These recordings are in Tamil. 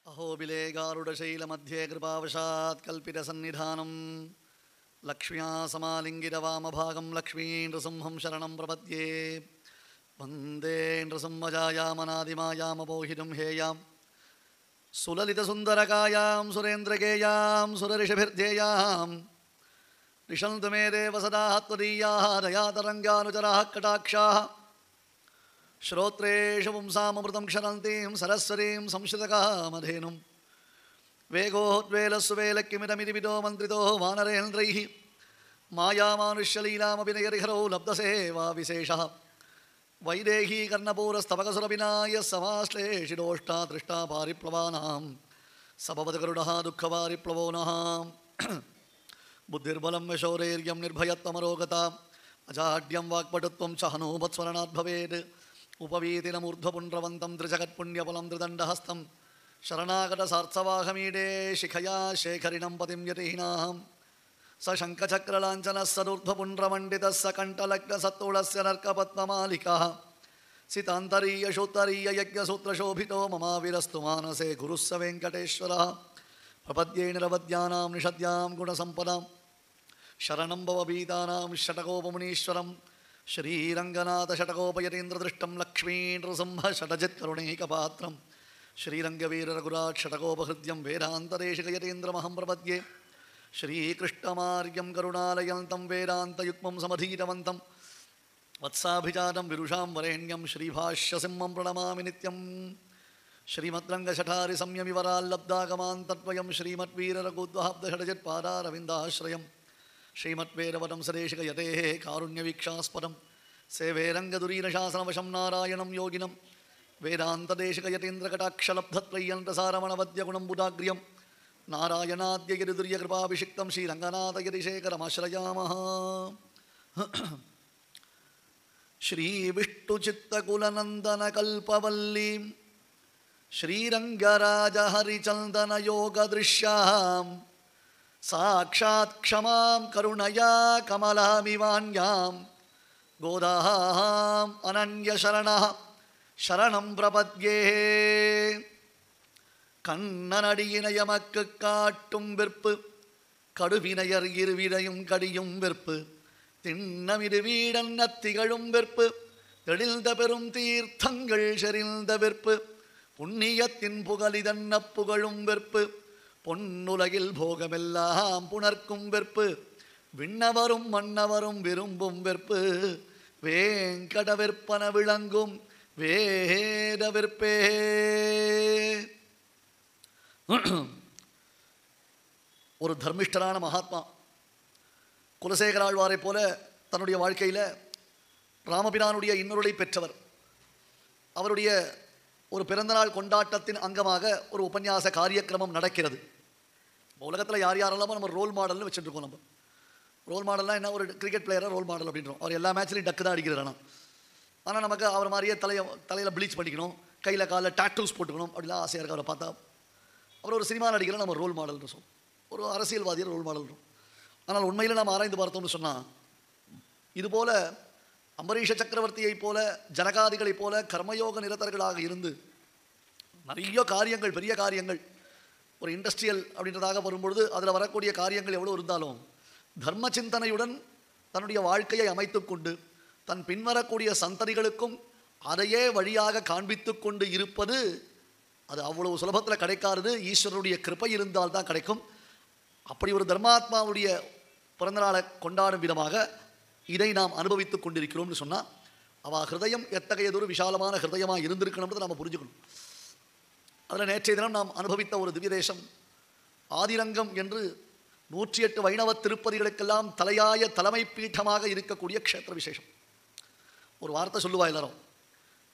अहोबिले गारुडशैलमध्ये कृपावशात् कल्पितसन्निधानं लक्ष्म्या समालिङ्गितवामभागं लक्ष्मीनृसिंहं शरणं प्रपद्ये वन्दे नृसिंहजायामनादिमायामपोहितं हेयां सुललितसुन्दरकायां सुरेन्द्रगेयां सुरऋषिभिर्ध्येयां रिषन्तु मे देव सदा त्वदीयाः दयातरङ्गानुचराः कटाक्षाः श्रोत्रेषु पुंसामृतं क्षरन्तीं सरस्वतीं संश्रितकामधेनुं वेगोद्वेलस्वेलक्किमिदमिति विदो मन्त्रितो वानरेन्द्रैः मायामानुष्यलीलामपि नैर्हरौ लब्धसेवा विशेषः वैदेही कर्णपूरस्तवकसुरविनायः समाश्लेषितोष्टा दृष्टा पारिप्लवानां सभवद्गरुडः दुःखवारिप्लवो नः बुद्धिर्बलं यशोरेर्यं निर्भयत्वमरोगता अजाड्यं वाक्पटुत्वं च हनूभत्स्मरणात् भवेत् उपवीतिनमूर्ध्वपुण्ड्रवन्तं त्रिजगत्पुण्यफलं त्रिदण्डहस्तं शरणागतसार्थवाहमीडे शिखया शेखरिणं पतिं यतिहीनां स शङ्खचक्रलाञ्छनः सदूर्ध्वपुण्ड्रमण्डितः स कण्ठलग्नसत्तुळस्य नर्कपद्ममालिकः सितान्तरीयशोत्तरीययज्ञसूत्रशोभितो ममाविरस्तु मानसे गुरुः स वेङ्कटेश्वरः प्रपद्ये निरवद्यानां निषद्यां गुणसम्पदां शरणं भवभीतानां षटकोपमुनीश्वरं श्रीरङ्गनाथषटकोपयतीन्द्रदृष्टं लक्ष्मीनृसिंहषटजित्करुणैकपात्रं श्रीरङ्गवीररघुराट् षटकोपहृद्यं वेदान्तदेशिकयतीन्द्रमहं प्रपद्ये श्रीकृष्णमार्यं करुणालयन्तं वेदान्तयुग्मं समधीतवन्तं वत्साभिजातं विरुषां वरेण्यं श्रीभाष्यसिंहं प्रणमामि नित्यं श्रीमद्रङ्गशठारिसंयमिवराल्लब्धागमान् तत्त्वयं श्रीमद्वीररघुद्वहाब्दषडजित्पादारविन्दाश्रयं श्रीमद्वेदवदं सदेशिकयतेः कारुण्यवीक्षास्पदं सेवे रङ्गदुरीनशासनवशं नारायणं योगिनं वेदान्तदेशिकयतीन्द्रकटाक्षलब्धत्रय्यन्तसारमणवद्यगुणं बुधाग्र्यं नारायणाद्यगिरिदुर्यकृपाभिषिक्तं श्रीरङ्गनाथयतिशेखरमाश्रयामः श्रीविष्णुचित्तकुलनन्दनकल्पवल्लीं श्रीरङ्गराजहरिचन्दनयोगदृश्यां साक्षात् क्षमां करुणया कमलामिवान्यां गोदाम् अनन्यशरणः शरणं प्रपद्ये கண்ணனடியினையமக்கு காட்டும் வெற்பு கடுவினையர் இருவினையும் கடியும் வெற்பு திண்ணமிரு வீடன்ன திகழும் வெற்பு தெளிந்த பெரும் தீர்த்தங்கள் செறிந்த வெற்பு புண்ணியத்தின் புகழிதன்ன புகழும் வெற்பு பொன்னுலகில் போகமெல்லாம் புணர்க்கும் வெற்பு விண்ணவரும் மன்னவரும் விரும்பும் வெற்பு வேங்கட வெற்பன விளங்கும் வேத வெற்பே. ஒரு தர்மிஷ்டரான மகாத்மா குலசேகராழ்வாரை போல தன்னுடைய வாழ்க்கையில் ராமபிரானுடைய இன்னொருளை பெற்றவர். அவருடைய ஒரு பிறந்தநாள் கொண்டாட்டத்தின் அங்கமாக ஒரு உபன்யாச காரியக்கிரமம் நடக்கிறது. உலகத்தில் யார் யாரெல்லாமோ நம்ம ரோல் மாடல்னு வச்சுருக்கோம். நம்ம ரோல் மாடல்லாம் என்ன, ஒரு கிரிக்கெட் பிளேயராக ரோல் மாடல் அப்படின்றோம். அவர் எல்லா மேட்ச்லையும் டக்கு தான் அடிக்கிறார். ஆனால் நமக்கு அவர் மாதிரியே தலையில் ப்ளீச் பண்ணிக்கணும், கையில் காலில் டாட்டூஸ் போட்டுக்கணும் அப்படிலாம் ஆசையாக இருக்குது. அவரை பார்த்தா அவர் ஒரு சினிமா நடிகரை நம்ம ரோல் மாடல்னு சொல்லுவோம், ஒரு அரசியல்வாதியை ரோல் மாடல்ன்றோம். ஆனால் உண்மையில் நாம் ஆராய்ந்து பார்த்தோம்னு சொன்னால், இதுபோல் அம்பரீஷ சக்கரவர்த்தியை போல ஜனகாதிகளைப் போல கர்மயோக நிரதர்களாக இருந்து நிறைய காரியங்கள், பெரிய காரியங்கள், ஒரு இண்டஸ்ட்ரியல் அப்படின்றதாக வரும்பொழுது அதில் வரக்கூடிய காரியங்கள் எவ்வளோ இருந்தாலும் தர்ம சிந்தனையுடன் தன்னுடைய வாழ்க்கையை அமைத்து கொண்டு தன் பின்வரக்கூடிய சந்ததிகளுக்கும் அதையே வழியாக காண்பித்து கொண்டு இருப்பது, அது அவ்வளவு சுலபத்தில் கிடைக்காது. ஈஸ்வரனுடைய கிருபை இருந்தால் தான் கிடைக்கும். அப்படி ஒரு தர்மாத்மாவுடைய பிறந்தநாளை கொண்டாடும் விதமாக இதை நாம் அனுபவித்து கொண்டிருக்கிறோம்னு சொன்னால், அவள் ஹிருதயம் எத்தகையதொரு விஷாலமான ஹிருதயமாக இருந்திருக்கணும்னு நாம் புரிஞ்சுக்கணும். அதில் நேற்றைய தினம் நாம் அனுபவித்த ஒரு திவ்ய தேசம் ஆதிரங்கம் என்று 108 வைணவ திருப்பதிகளுக்கெல்லாம் தலையாய தலைமை பீட்டமாக இருக்கக்கூடிய க்ஷேத்திர விசேஷம். ஒரு வார்த்தை சொல்லுவா எல்லாரும்,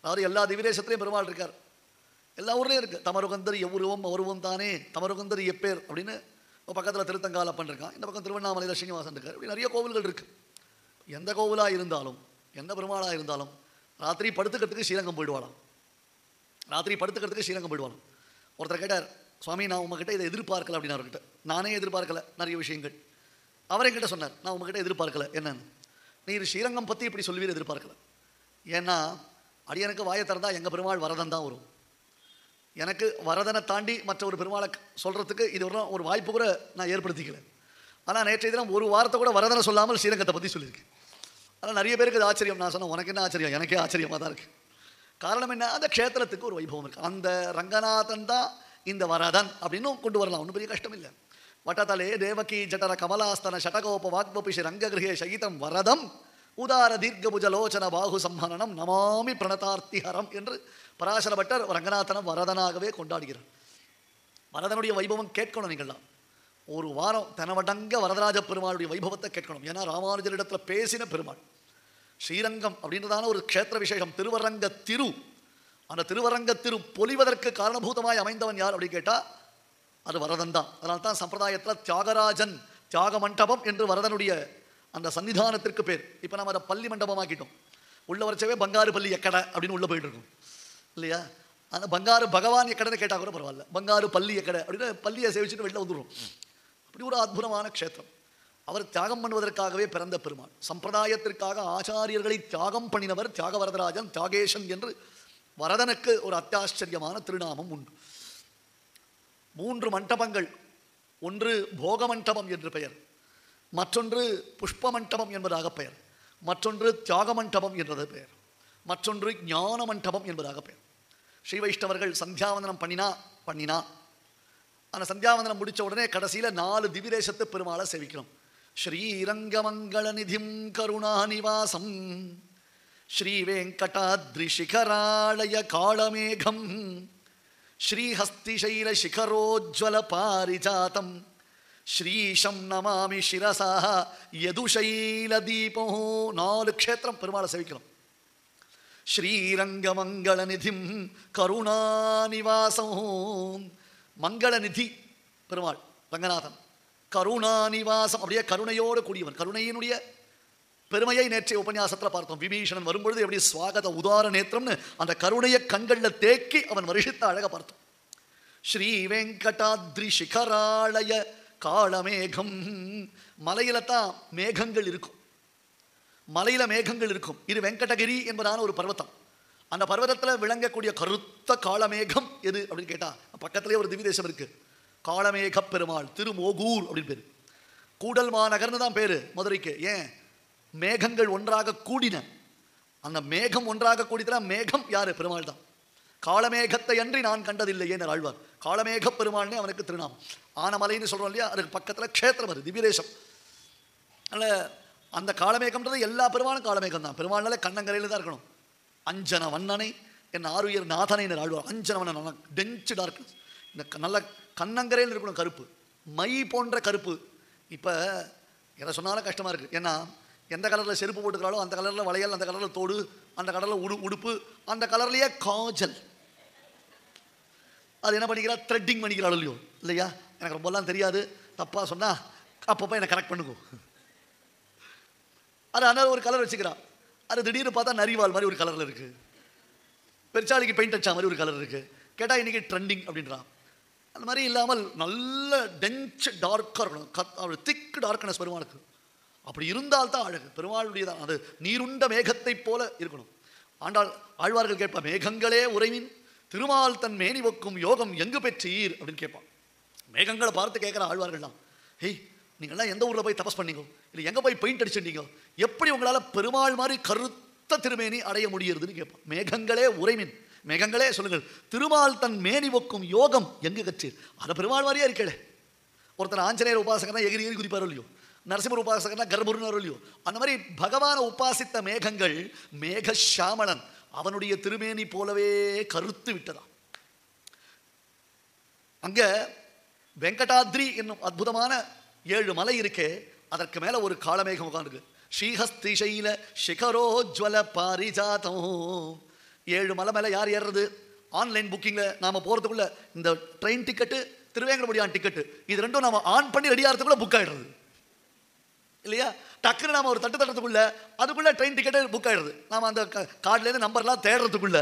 அதாவது எல்லா திவ்ய தேசத்துலேயும் பெருமாள் இருக்கார், எல்லா ஊர்லேயும் இருக்குது. தமருகந்தர் எவ்வுருவம் அவருவம் தானே தமருகந்தர் எப்பேர் அப்படின்னு பக்கத்தில் திருத்தங்காலப்பன் இருக்கான், இந்த பக்கம் திருவண்ணாமலையில் ஸ்ரீனிவாசன் இருக்கார். இப்படி நிறைய கோவில்கள் இருக்குது. எந்த கோவிலாக இருந்தாலும் எந்த பெருமாளாக இருந்தாலும் ராத்திரி படுத்துக்கிறதுக்கு ஸ்ரீரங்கம் போயிடுவாளாம். ராத்திரி படுத்துக்கிறதுக்கு ஸ்ரீரங்கம் போயிடுவாளாம். ஒருத்தர் கேட்டார், சுவாமி நான் உங்ககிட்ட இதை எதிர்பார்க்கல அப்படின்னு. அவர்கிட்ட நானே எதிர்பார்க்கல நிறைய விஷயங்கள். அவரே கிட்ட சொன்னார், நான் உங்ககிட்ட எதிர்பார்க்கல என்னன்னு, நீர் ஸ்ரீரங்கம் பற்றி இப்படி சொல்வீர் எதிர்பார்க்கல. ஏன்னா அடியனுக்கு வாயை திறந்தா எங்கள் பெருமாள் வரதன் தான் வரும். எனக்கு வரதனை தாண்டி மற்ற ஒரு பெருமாளை சொல்கிறதுக்கு இது ஒரு வாய்ப்பு கூட நான் ஏற்படுத்திக்கல. ஆனால் நேற்றைய தினம் ஒரு வாரத்தை கூட வரதனை சொல்லாமல் ஸ்ரீரங்கத்தை பற்றி சொல்லியிருக்கேன். ஆனால் நிறைய பேருக்கு அது ஆச்சரியம். நான் சொன்னேன் உனக்கு என்ன ஆச்சரியம், எனக்கே ஆச்சரியமாக தான் இருக்குது. காரணம் என்ன, அந்த க்ஷேத்திரத்துக்கு ஒரு வைபவம் இருக்குது. அந்த ரங்கநாதன் தான் இந்த வரதன் அப்படின்னு கொண்டு வரலாம், ஒன்றும் பெரிய கஷ்டம் இல்லை. வட்டத்தலே தேவகி ஜட்டர கமலாஸ்தன ஷடகோப வாக்பபிஷி ரங்ககிரகே சகிதம் வரதம் உதார தீர்க்கபுஜலோச்சன பாகு சம்ஹனனம் நமாமி பிரணதார்த்திஹரம் என்று பராசர பட்டர் ரங்கநாதனம் வரதனாகவே கொண்டாடுகிறார். வரதனுடைய வைபவம் கேட்கணும். நீங்கள்லாம் ஒரு வாரம் தனவடங்க வரதராஜ பெருமாளுடைய வைபவத்தை கேட்கணும். ஏன்னா ராமானுஜரிடத்தில் பேசின பெருமாள். ஸ்ரீரங்கம் அப்படின்றதான ஒரு க்ஷேத்திர விசேஷம், திருவரங்க திரு. அந்த திருவரங்க திரு பொலிவதற்கு காரணபூதமாய் அமைந்தவன் யார் அப்படின்னு கேட்டால் அது வரதன் தான். அதனால தான் சம்பிரதாயத்தில் தியாகராஜன் தியாக மண்டபம் என்று வரதனுடைய அந்த சன்னிதானத்திற்கு பேர். இப்போ நம்ம அதை பள்ளி மண்டபமாக்கிட்டோம். உள்ள வரைச்சவே பங்காரு பள்ளி எக்கடை அப்படின்னு உள்ளே போயிட்டு இருக்கோம் இல்லையா? அந்த பங்காரு பகவான் எக்கடைன்னு கேட்டால் கூட பரவாயில்ல, பங்காரு பள்ளி எக்கடை அப்படின்னு பள்ளியை சேவிச்சுட்டு வெளில வந்துடுவோம். அப்படி ஒரு அற்புதமான க்ஷேத்திரம். அவர் தியாகம் பண்ணுவதற்காகவே பிறந்த பெருமாள். சம்பிரதாயத்திற்காக ஆச்சாரியர்களை தியாகம் பண்ணினவர் தியாகவரதராஜன், தியாகேசன் என்று வரதனுக்கு ஒரு அத்தியாச்சரியமான திருநாமம் உண்டு. 3 மண்டபங்கள், ஒன்று போக மண்டபம் என்று பெயர், மற்றொன்று புஷ்ப மண்டபம் என்பதாக பெயர், மற்றொன்று தியாக மண்டபம் என்றது பெயர், மற்றொன்று ஞான மண்டபம் என்பதாக பெயர். ஸ்ரீ வைஷ்ணவர்கள் சந்தியாவந்தனம் பண்ணினா அந்த சந்தியாவந்தனம் முடித்த உடனே கடைசியில் 4 திவிதேசத்து பெருமாளை சேவிக்கிறோம். ஸ்ரீரங்கமங்கள நிதிம் கருணாநிவாசம் ஸ்ரீவேங்கடாத்ரி சிகராலய காளமேகம் ஸ்ரீஹஸ்திசைல சிகரோஜ்வல பாரிஜாதம் ஸ்ரீஷம் நமாமி சிரசா யதுஷைல தீபோ. 4 க்ஷேத்திரம் பெருமாளை சேவிக்கிறோம். ஸ்ரீரங்கமங்கள நிதிம் கருணாநிவாசம், மங்களநிதி பெருமாள் ரங்கநாதன். கருணாநிவாசம், அப்படியே கருணையோடு கூடியவன். கருணையினுடைய பெருமையை நேற்றைய உபன்யாசத்தில் பார்த்தோம். விபீஷணன் வரும்பொழுது எப்படி ஸ்வாகத உதார நேத்திரம்னு அந்த கருணையை கண்களில் தேக்கி அவன் வருஷித்த அழக பார்த்தோம். ஸ்ரீ வெங்கடாத்ரி சிகராலய காளமேகம், மலையில தான் மேகங்கள் இருக்கும். மலையில மேகங்கள் இருக்கும். இது வெங்கடகிரி என்பதான ஒரு பர்வதம். அந்த பர்வதத்தில் விளங்கக்கூடிய கருத்த காளமேகம் எது அப்படின்னு கேட்டால் பக்கத்திலே ஒரு திவிதேசம் இருக்கு, காளமேக பெருமாள், திருமோகூர் அப்படின்னு பேர். கூடல் மாநகர்னு தான் பேரு மதுரைக்கு. ஏன்? மேகங்கள் ஒன்றாக கூடின. அந்த மேகம் ஒன்றாக கூடினா மேகம் யாரு? பெருமாள் தான். காளமேகத்தை அன்றி நான் கண்டதில்லை ஏன் ஆழ்வார். காளமேக பெருமாள்னே அவனுக்கு திருநாமம். ஆனமலைன்னு சொல்றோம் இல்லையா, அதுக்கு பக்கத்தில் க்ஷேத்திரம் அது, திவ்யதேசம். அதனால் அந்த காளமேகம்ன்றது எல்லா பெருமாளும் காளமேகம் தான். பெருமாள்னாலே கண்ணங்கரையில் தான் இருக்கணும். அஞ்சன வண்ணனை என் ஆருயர் நாதனை ஆழ்வார். அஞ்சன வண்ணன் டென்ச்சு டார்க்னஸ், இந்த நல்ல கண்ணங்கரையில் இருக்கணும் கருப்பு, மை போன்ற கருப்பு. இப்போ எதை சொன்னாலும் கஷ்டமாக இருக்குது. ஏன்னா எந்த கலரில் செருப்பு போட்டுக்கிறாளோ அந்த கலரில் வளையல், அந்த கலரில் தோடு, அந்த கலரில் உடுப்பு, அந்த கலர்லேயே காஜல். அது என்ன பண்ணிக்கிறா? த்ரெட்டிங் பண்ணிக்கிறாள் இல்லையோ இல்லையா? எனக்கு ரொம்பலாம் தெரியாது, தப்பாக சொன்னால் அப்பப்போ என்னை கரெக்ட் பண்ணுங்க. அது அந்த ஒரு கலர் வச்சுக்கிறான். அது திடீர்னு பார்த்தா நரிவால் மாதிரி ஒரு கலரில் இருக்குது. பெருச்சாளிக்கு பெயிண்ட் அடிச்சா மாதிரி ஒரு கலர் இருக்குது. கேட்டால் இன்றைக்கி ட்ரெண்டிங் அப்படின்றான். அந்த மாதிரி இல்லாமல் நல்ல டென்ச் டார்க்காக இருக்கணும், திக் டார்க்னஸ் பெருமாளுக்கு. அப்படி இருந்தால்தான் அழகு. பெருமாளுடைய தான் அது நீருண்ட மேகத்தை போல இருக்கணும். ஆழ்வார்கள் கேட்பான், மேகங்களே உறைவின் திருமால் தன் மேனி ஒக்கும் யோகம் எங்கு பெற்றீர் அப்படின்னு கேட்பான். மேகங்களை பார்த்து கேட்குற ஆழ்வார்கள்லாம், ஹேய் நீங்கள்லாம் எந்த ஊரில் போய் தபஸ் பண்ணீங்க, இல்லை எங்கே போய் பெயிண்ட் அடிச்சுட்டீங்க, எப்படி உங்களால் பெருமாள் மாதிரி கருத்த திருமேனி அடைய முடியுதுன்னு கேட்பான். மேகங்களே உறைவின், மேகங்களே சொல்லுங்கள், திருமால் தன் மேனி ஒக்கும் யோகம் எங்கு கற்றீர். அதை பெருமாள் மாதிரியே இருக்கே. ஒருத்தர் ஆஞ்சநேயர் உபாசகனா எகிரி எகிரி குதிப்பாரோ இல்லையோ, நரசிம்மர் உபாசகனா கர்ப்பூர்னோ இல்லையோ, அந்த மாதிரி பகவானை உபாசித்த மேகங்கள் மேகஷாமளன் அவனுடைய திருமேனி போலவே கருத்து விட்டதா. அங்க வெங்கடாத்ரி என்னும் அற்புதமான 7 மலை இருக்கே, அதற்கு மேல ஒரு காளமேகம் உட்கார்ந்து ஸ்ரீஹஸ்திசைல சிகரோஜ்வல பாரிஜாதம். 7 மலை மேல யார் ஏறுறது? ஆன்லைன் புக்கிங்ல நாம போறதுக்குள்ள இந்த ட்ரெயின் டிக்கெட்டு, திருவேங்கடமுடியான் டிக்கெட்டு, இது ரெண்டும் நாம ஆன் பண்ணி ரெடி ஆகிறதுக்குள்ள புக் ஆயிடுறது இல்லையா? டக்குன்னு நாம ஒரு தட்டுறதுக்குள்ள அதுக்குள்ள ட்ரெயின் டிக்கெட்டே புக் ஆயிடுது. நாம அந்த கார்டுலேருந்து நம்பர்லாம் தேடுறதுக்குள்ள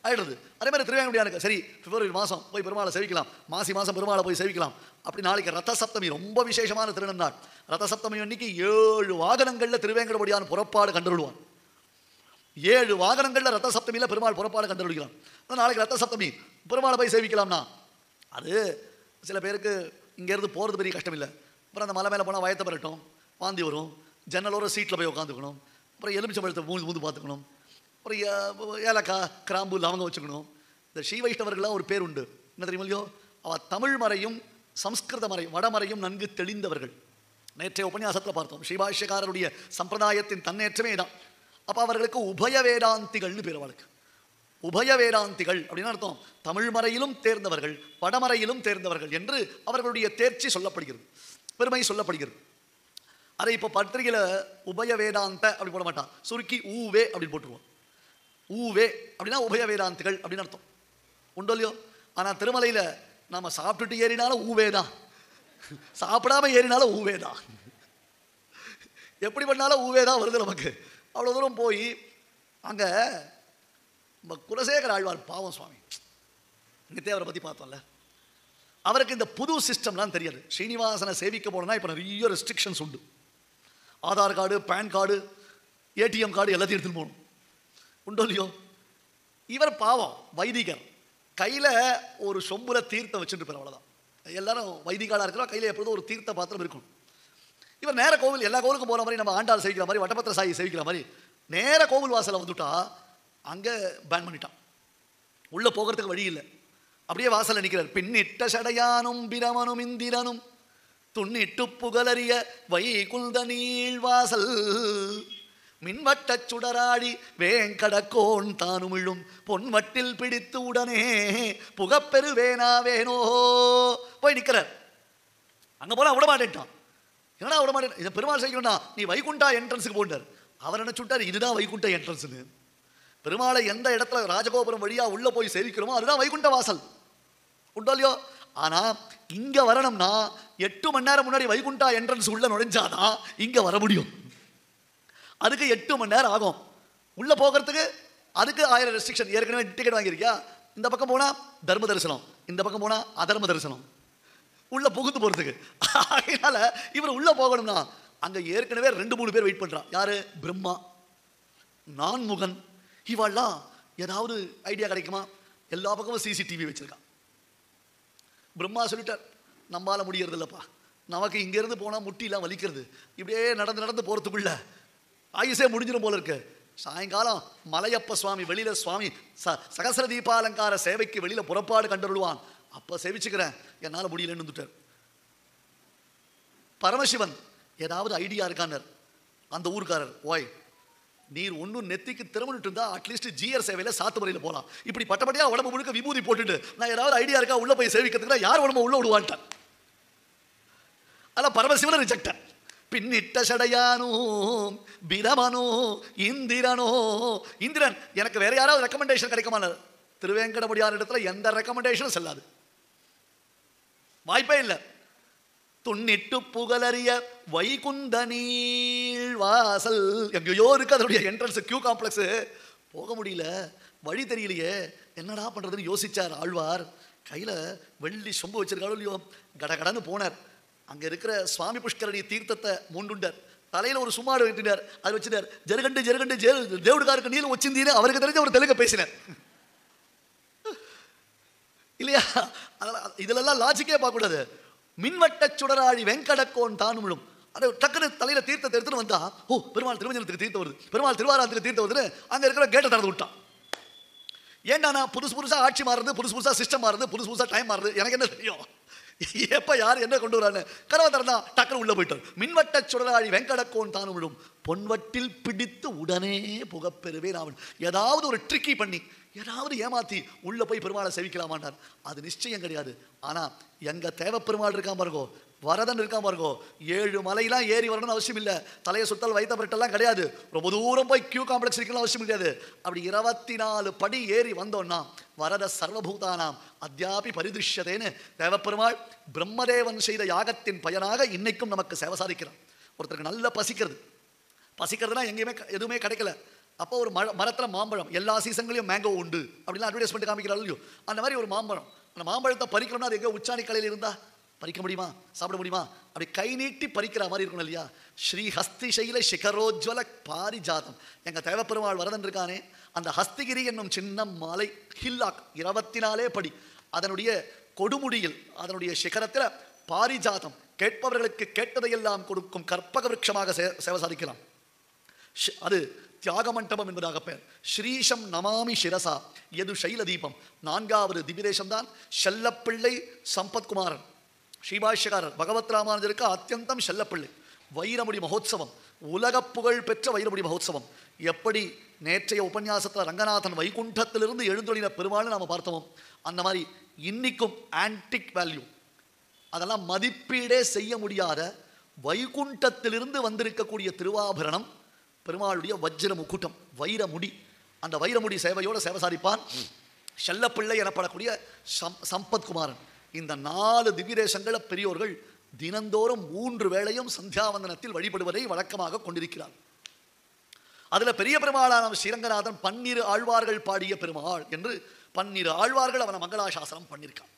ஆயிடுது. அதே மாதிரி திருவேங்கடமுடியானுக்கு சரி பிப்ரவரி மாதம் போய் பெருமாளை சேவிக்கலாம், மாசி மாதம் பெருமாளை போய் சேவிக்கலாம். அப்படி நாளைக்கு ரத சப்தமி, ரொம்ப விசேஷமான திருநன்னாள். ரத சப்தமி அன்னைக்கு 7 வாகனங்களில் திருவேங்கடமுடியான் புறப்பாடு கண்டுவிடுவான். 7 வாகனங்களில் ரத்த சப்தமியில் பெருமாள் புறப்பாடு கண்டுபிடிக்கலாம். நாளைக்கு ரத்த சப்தமி பெருமாளை போய் சேவிக்கலாம்னா அது சில பேருக்கு இங்கேருந்து போகிறது பெரிய கஷ்டம் இல்லை. அப்புறம் அந்த மலை மேலே போனால் வயத்தை பெறட்டும், வாந்தி வரும், ஜன்னலோட சீட்டில் போய் உட்காந்துக்கணும், அப்புறம் எலுமிச்சம்பழத்தை மூந்து பார்த்துக்கணும், அப்புறம் ஏலக்காய் கிராம்பு லவங்கம் வச்சுக்கணும். இந்த ஸ்ரீ வைஷ்ணவர்களாக ஒரு பேர் உண்டு, என்ன தெரியுமா இல்லையோ, அவள் தமிழ் மறையும் சம்ஸ்கிருத மறையும் வடமறையும் நன்கு தெளிந்தவர்கள். நேற்றைய உபன்யாசத்தில் பார்த்தோம், ஸ்ரீபாஷ்யக்காரருடைய சம்பிரதாயத்தின் தன்னேற்றமே தான். அப்போ அவர்களுக்கு உபய வேதாந்திகள்னு பேர். அவளுக்கு உபய வேதாந்திகள் அப்படின்னு அர்த்தம். தமிழ் மறையிலும் தேர்ந்தவர்கள், வடமறையிலும் தேர்ந்தவர்கள் என்று அவர்களுடைய தேர்ச்சி சொல்லப்படுகிறது, பெருமை சொல்லப்படுகிறது. அதை இப்போ பத்திரிகையில் உபய வேதாந்த அப்படி போட மாட்டான், சுருக்கி ஊவே அப்படின்னு போட்டுருவோம். ஊவே அப்படின்னா உபய வேதாந்திகள் அப்படின்னு அர்த்தம், உண்டோ இல்லையோ. ஆனால் திருமலையில் நம்ம சாப்பிட்டுட்டு ஏறினாலும் ஊவே தான், சாப்பிடாம ஏறினாலும் ஊவே தான், எப்படி பண்ணாலும் ஊவே தான் வருது நமக்கு. அவ்வளோ தூரம் போய் அங்கே குலசேகர ஆழ்வார் பாவம் சுவாமி, நித்தேவரை பற்றி பார்த்தோம்ல, அவருக்கு இந்த புது சிஸ்டம்லாம் தெரியாது. ஸ்ரீனிவாசனை சேவிக்க போனோம்னா இப்போ நிறைய ரெஸ்ட்ரிக்ஷன்ஸ் உண்டு. Aadhaar card, PAN card, ATM card எல்லாத்தையும் எடுத்துன்னு போகணும், உண்டோ இல்லையோ. இவர் பாவம் வைதிகர், கையில் ஒரு சொம்புல தீர்த்தம் வச்சுட்டு இருப்பார், அவ்வளோதான். எல்லாரும் வைதிகாலாக இருக்கிறோம், கையில் எப்பொழுதும் ஒரு தீர்த்த பாத்திரம் இருக்கும். இவர் நேர கோவில், எல்லா கோவிலுக்கும் போகிற மாதிரி, நம்ம ஆண்டாள் சேவிக்கிற மாதிரி, வட்டபத்திர சாயி சேவிக்கிற மாதிரி நேர கோவில் வாசலை வந்துட்டா அங்கே பேன் பண்ணிட்டான், உள்ளே போகிறதுக்கு வழி இல்லை. அப்படியே வாசலில் நிற்கிறார். பின்னிட்ட சடையானும் பிரமனும் இந்திரனும் துண்ணிட்டு புகழறிய வைகுந்த நீள் வாசல் மின்வட்ட சுடராடி வேங்கடக்கோன் தானுமிழும் பொன்வட்டில் பிடித்து உடனே புகப்பெருவேனாவேனோ போய் நிற்கிறார். அங்கே போனால் விடமாட்டேன்ட்டான். என்னடா விடமாட்டேன், இதை பெருமாள் செய்யணும்னா நீ வைகுண்டா என்ட்ரன்ஸுக்கு போட்டார். அவர் என்ன சுட்டார், இதுதான் வைகுண்ட என்ட்ரன்ஸ்னு. பெருமாளை எந்த இடத்துல ராஜகோபுரம் வழியாக உள்ளே போய் சேவிக்கிறோமோ அதுதான் வைகுண்ட வாசல், உண்டோ இல்லையோ. ஆனால் இங்கே வரணும்னா 8 மணி நேரம் முன்னாடி வைகுண்டா என்ட்ரன்ஸ் உள்ளே நுழைஞ்சாதான் இங்கே வர முடியும். அதுக்கு 8 மணி நேரம் ஆகும் உள்ளே போகிறதுக்கு. அதுக்கு 1000 ரெஸ்ட்ரிக்ஷன். ஏற்கனவே டிக்கெட் வாங்கியிருக்கியா, இந்த பக்கம் போனால் தர்ம தரிசனம், இந்த பக்கம் போனால் அதர்ம தரிசனம், உள்ளே புகுந்து போகிறதுக்கு. அதனால இவர் உள்ளே போகணும்னா அங்கே ஏற்கனவே 2-3 பேர் வெயிட் பண்ணுறான். யார்? பிரம்மா, நான்முகன், இவாள்லாம் ஏதாவது ஐடியா கிடைக்குமா? எல்லா பக்கமும் சிசிடிவி வச்சுருக்கான். பிரம்மா சொல்லிட்டார், நம்மளால முடியறது இல்லைப்பா, நமக்கு இங்கேருந்து போனால் முட்டிலாம் வலிக்கிறது, இப்படியே நடந்து நடந்து போகிறதுக்குள்ள ஆயுசே முடிஞ்சிடும் போல இருக்கு. சாயங்காலம் மலையப்ப சுவாமி வெளியில் சுவாமி சகசர தீபாலங்கார சேவைக்கு வெளியில் புறப்பாடு கண்டுருவான், அப்போ சேவிச்சுக்கிறேன், என்னால் முடியலன்னு வந்துட்டார். பரமசிவன் ஏதாவது ஐடியா இருக்கானர். அந்த ஊருக்காரர், ஓய் நீர் ஒன்றும் நெத்திக்கு திரும்பிட்டு இருந்தா அட்லீஸ்ட் ஜிஆர் சேவையில் சாத்துமறையில் போகலாம், இப்படி பட்டப்படியாக உடம்பு முழுக்க விபூதி போட்டுட்டு நான் ஏதாவது ஐடியா இருக்கா உள்ளே போய் சேவிக்கிறதுக்கு, யார் உடம்பு உள்ள விடுவான்ட்டான். ஆனால் பரமசிவனை ரிஜெக்டர். பின்னிட்ட சடையானோ பிரமனோ இந்திரனோ, இந்திரன் எனக்கு வேற யாராவது ரெக்கமெண்டேஷன் கிடைக்குமா? திருவேங்கடமுடியார் இடத்துல எந்த ரெக்கமெண்டேஷனும் செல்லாது, வாய்ப்பே இல்லை. துண்ணிட்டு புகழறிய வைகுந்த நீள் வாசல் எங்கேயோ இருக்கு, அதனுடைய என்ட்ரன்ஸ் கியூ காம்ப்ளெக்ஸ், போக முடியல, வழி தெரியலையே, என்னடா பண்ணுறதுன்னு யோசிச்சார் ஆழ்வார். கையில் வெள்ளி சொம்பு வச்சிருக்காளோ இல்லையோ, கடகடன்னு போனார். அங்கே இருக்கிற சுவாமி புஷ்கரணி தீர்த்தத்தை மூண்டுண்டார். தலையில் ஒரு சும்மாடு வெட்டினார், அது வச்சுட்டார். ஜெருகண்டு ஜெருகண்டு தேவடுகாருக்கு நீளும் வச்சிருந்தீன்னு அவருக்கு தெரிஞ்ச ஒரு தெலுங்கு பேசினார் இல்லையா. அதெல்லாம் இதிலெல்லாம் லாஜிக்கே பார்க்கக்கூடாது. மின்வட்ட சுடராழி வெங்கடக்கோன் தானுமிழும், அதை டக்குனு தலையில் தீர்த்தத்தை எடுத்துன்னு வந்தா, ஓ பெருமாள் திருமஞ்சனத்துக்கு தீர்த்தம் வருது, பெருமாள் திருவாராத்துக்கு தீர்த்தம் வருதுன்னு அங்கே இருக்கிற கேட்டை திறந்து விட்டான். ஏன்டா நான் புதுசாக ஆட்சி மாறுது, புதுசாக சிஸ்டம் மாறுது, புதுசாக டைம் மாறுது, எனக்கு என்ன தெரியும் எப்போ யார் என்ன கொண்டு வரான்னு. கதவை திறந்தா டக்குனு உள்ளே போயிட்டார். மின்வட்ட சுடராழி வெங்கடக்கோன் தானுமிழும் பொன்வட்டில் பிடித்து உடனே புகப்பெறுவேன் அவன். ஏதாவது ஒரு ட்ரிக்கி பண்ணி ஏதாவது ஏமாற்றி உள்ளே போய் பெருமாளை சேவிக்கலாமாண்டார். அது நிச்சயம் கிடையாது. ஆனால் எங்கள் தேவப்பெருமாள் இருக்காம பாருங்கோ, வரதன் இருக்காம பாருங்கோ, 7 மலையெல்லாம் ஏறி வரணும்னு அவசியம் இல்லை, தலையை சுத்தல் வைத்த பரட்டெல்லாம் கிடையாது, ரொம்ப தூரம் போய் கியூ காம்ப்ளெக்ஸ் இருக்கலாம் அவசியம் கிடையாது. அப்படி 24 படி ஏறி வந்தோன்னா வரத சர்வபூதானாம் அத்தியாபி பரிதிருஷ்யதேன்னு தேவப்பெருமாள் பிரம்மதேவன் செய்த யாகத்தின் பயனாக இன்னைக்கும் நமக்கு சேவை சாதிக்கிறான். ஒருத்தருக்கு நல்ல பசிக்கிறதுனா எங்கேயுமே எதுவுமே கிடைக்கல. அப்போ ஒரு மரத்தில் மாம்பழம், எல்லா சீசன்களையும் மேங்கோ உண்டு அப்படிலாம் அட்வர்டைஸ்மெண்ட் காமிக்கிறாள் இல்லையோ, அந்த மாதிரி ஒரு மாம்பழம், அந்த மாம்பழத்தை பறிக்கணும்னா அது எங்கே உச்சாணி கலையில் இருந்தால் பறிக்க முடியுமா, சாப்பிட முடியுமா? அப்படி கை நீட்டி பறிக்கிற மாதிரி இருக்கணும் இல்லையா? ஸ்ரீ ஹஸ்திசைல சிகரோஜ்வல பாரிஜாதம். எங்கள் தேவப்பெருமாள் வரதன் இருக்கானே, அந்த ஹஸ்திகிரி என்னும் சின்ன மலை ஹில்லாக் 24 படி, அதனுடைய கொடுமுடியில் அதனுடைய சிகரத்தில் பாரிஜாதம், கேட்பவர்களுக்கு கேட்டதையெல்லாம் கொடுக்கும் கற்பக விருட்சமாக சேவை சாதிக்கலாம். அது தியாக மண்டபம் என்பதாக பெயர். ஸ்ரீஷம் நமாமி சிரசா எது சைல தீபம். 4வது திவ்யதேசம் தான் செல்லப்பிள்ளை சம்பத்குமாரன் ஸ்ரீபாஷ்யக்காரர் பகவத் ராமானுஜருக்கு அத்தியந்தம் செல்லப்பிள்ளை. வைரமுடி மகோத்சவம், உலக புகழ் பெற்ற வைரமுடி மகோத்சவம். எப்படி நேற்றைய உபன்யாசத்தில் ரங்கநாதன் வைகுண்டத்திலிருந்து எழுந்தொழின பெருமாள் நாம் பார்த்தோமோ, அந்த மாதிரி இன்னைக்கும் ஆன்டிக் வேல்யூ, அதெல்லாம் மதிப்பீடே செய்ய முடியாத வைகுண்டத்திலிருந்து வந்திருக்கக்கூடிய திருவாபரணம் பெருமாளுடைய வஜ்ர முக்குட்டம், வைரமுடி. அந்த வைரமுடி சேவையோடு சேவை சாதிப்பான் செல்லப்பிள்ளை எனப்படக்கூடிய சம்பத்குமாரன். இந்த 4 திவ்யதேசங்கள பெரியோர்கள் தினந்தோறும் 3 வேளையும் சந்தியாவந்தனத்தில் வழிபடுவதை வழக்கமாக கொண்டிருக்கிறார். அதுல பெரிய பெருமாளான ஸ்ரீரங்கநாதன் 12 ஆழ்வார்கள் பாடிய பெருமாள் என்று 12 ஆழ்வார்கள் அவனை மங்களாசாசனம் பண்ணியிருக்கான்.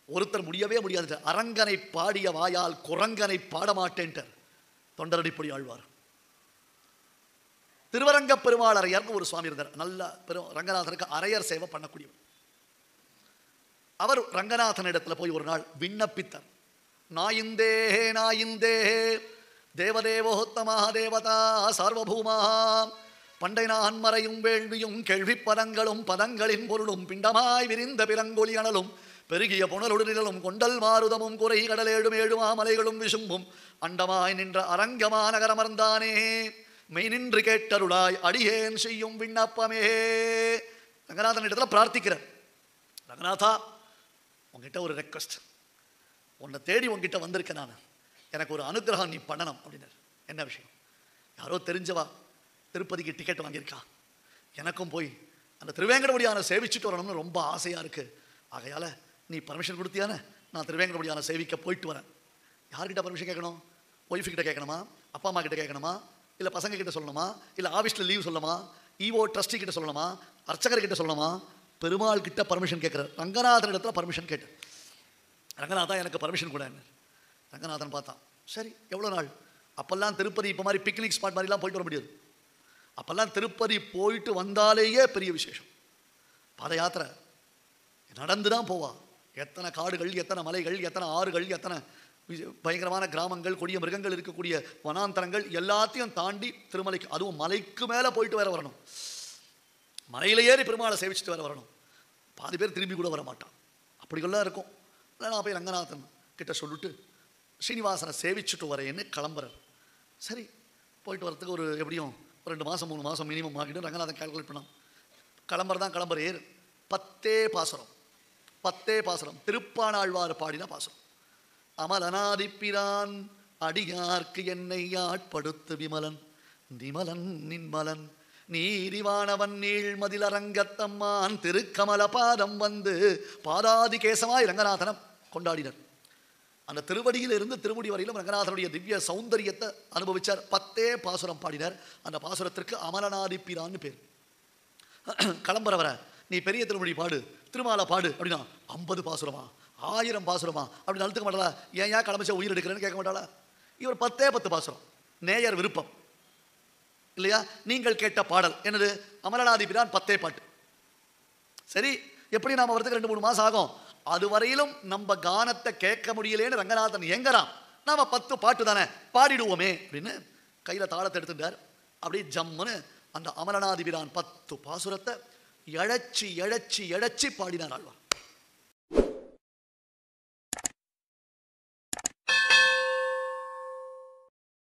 ஒருத்தர் முடியவே முடியாது. அரங்கனை பாடிய வாயால் குரங்கனை பாடமாட்டேன்ட்டார் தொண்டரடிப்பொடி ஆழ்வார். திருவரங்க பெருமாள் அரையர்னு ஒரு சுவாமி இருந்தார். நல்ல ரங்கநாதனுக்கு அரையர் சேவை பண்ணக்கூடியவர். அவர் ரங்கநாதன் இடத்துல போய் ஒரு நாள் விண்ணப்பித்தார். நாயிந்தே நாயிந்தே தேவதேவோத்தமா தேவதா சார்வபூமா, பண்டை நான் மறையும் வேள்வியும் கேள்வி பதங்களும் பதங்களின் பொருளும் பிண்டமாய் விரிந்த பிறங்கொலி அனலும் பெருகிய புனலொடு நிழலும் கொண்டல் மாருதமும் குறை கடலேடும் 7 மாமலைகளும் விசும்பும் அண்டமாய் நின்ற அரங்கமா நகரமர்ந்தானே மெய் நின்று கேட்டருளாய் அடியேன் செய்யும் விண்ணப்பமே. ரங்கநாதன் இடத்துல பிரார்த்திக்கிறார். ரங்கநாதா, உங்ககிட்ட ஒரு ரெக்வஸ்ட், உன்னை தேடி உங்ககிட்ட வந்திருக்கேன் நான், எனக்கு ஒரு அனுகிரகம் நீ பண்ணணும் அப்படின்னார். என்ன விஷயம்? யாரோ தெரிஞ்சவா திருப்பதிக்கு டிக்கெட் வாங்கியிருக்கா, எனக்கும் போய் அந்த திருவேங்கடமுடியான சேவிச்சுட்டு வரணும்னு ரொம்ப ஆசையாக இருக்குது. ஆகையால் நீ பர்மிஷன் கொடுத்தியானே, நான் திருவேங்கடமுடியான சேவிக்க போயிட்டு வரேன். யார்கிட்ட பர்மிஷன் கேட்கணும்? ஒய்ஃபுக்கிட்ட கேட்கணுமா, அப்பா அம்மா கிட்ட கேட்கணுமா, இல்லை பசங்க கிட்ட சொல்லணுமா, இல்லை ஆஃபீஸில் லீவ் சொல்லணுமா, ஈஓ ட்ரஸ்டி கிட்ட சொல்லணுமா, அர்ச்சகர்கிட்ட சொல்லணுமா? பெருமாள் கிட்ட பர்மிஷன் கேட்குறார். ரங்கநாதன் இடத்துல பர்மிஷன் கேட்டு, ரங்கநாதா எனக்கு பர்மிஷன் கூட. ரங்கநாதன் பார்த்தான், சரி எவ்வளோ நாள்? அப்போல்லாம் திருப்பதி இப்போ மாதிரி பிக்னிக் ஸ்பாட் மாதிரிலாம் போயிட்டு வர முடியாது. அப்போல்லாம் திருப்பதி போயிட்டு வந்தாலேயே பெரிய விசேஷம். பாத யாத்திரை நடந்து தான் போவா. எத்தனை காடுகள், எத்தனை மலைகள், எத்தனை ஆறுகள், எத்தனை பயங்கரமான கிராமங்கள், கொடிய மிருகங்கள் இருக்கக்கூடிய வனாந்தரங்கள் எல்லாத்தையும் தாண்டி திருமலைக்கு, அதுவும் மலைக்கு மேலே போயிட்டு வேற வரணும். மலையில ஏறி பெருமாளை சேவிச்சுட்டு வேற வரணும். பாதி பேர் திரும்பி கூட வர மாட்டான். அப்படிகள்லாம் இருக்கும். நான் போய் ரங்கநாதன் கிட்ட சொல்லிட்டு ஸ்ரீனிவாசனை சேவிச்சுட்டு வரேன்னு கிளம்புறார். சரி, போயிட்டு வரத்துக்கு ஒரு எப்படியும் 2 மாதம் 3 மாதம் மினிமம் ஆகிட்டு ரங்கநாதன் கால்குலேட் பண்ணான். கிளம்புறதான் கிளம்புறேர். 10 பாசுரம், 10 பாசுரம் திருப்பானாழ்வார் பாடின பாசுரம். அமலனாதிப்பிரான் அடியார்க்கு என்னை ஆட்படுத்து விமலன் நிமலன் நின்மலன் நீதிவானவன் நீழ்மதிலரங்கத்தம்மான் திருக்கமல பாதம் வந்து பாதாதி கேசமாய் ரங்கநாதனம் கொண்டாடினர். அந்த திருவடியிலிருந்து திருமுடி வரையிலும் ரங்கநாதனுடைய திவ்ய சௌந்தரியத்தை அனுபவிச்சார். 10 பாசுரம் பாடினார். அந்த பாசுரத்திற்கு அமலனாதிப்பிரான்னு பேர். கிளம்புறவர நீ பெரிய திருமொழி பாடு, திருமாலை பாடு அப்படின்னா 50 பாசுரமா 1000 பாசுரமா அப்படின்னு அழுத்துக்க மாட்டாளா? ஏன் கிளம்பிச்சா உயிர் எடுக்கிறேன்னு கேட்க மாட்டாளா? இவர் 10 பாசுரம். நேயர் விருப்பம் இல்லையா? நீங்கள் கேட்ட பாடல் என்னது? அமலனாதிபிரான் 10 பாட்டு. சரி, எப்படி நாம வரதுக்கு 2-3 மாசம் ஆகும். அதுவரையிலும் நம்ம கானத்தை கேட்க முடியலேன்னு ரங்கநாதன் எங்கறான். நாம 10 பாட்டு தானே பாடிடுவோமே அப்படின்னு கையில தாளத்தை எடுத்துட்டார். அப்படியே ஜம்முன்னு அந்த அமலனாதிபிரான் 10 பாசுரத்தை எழச்சி எழச்சி எழச்சி பாடினார் ஆழ்வார்.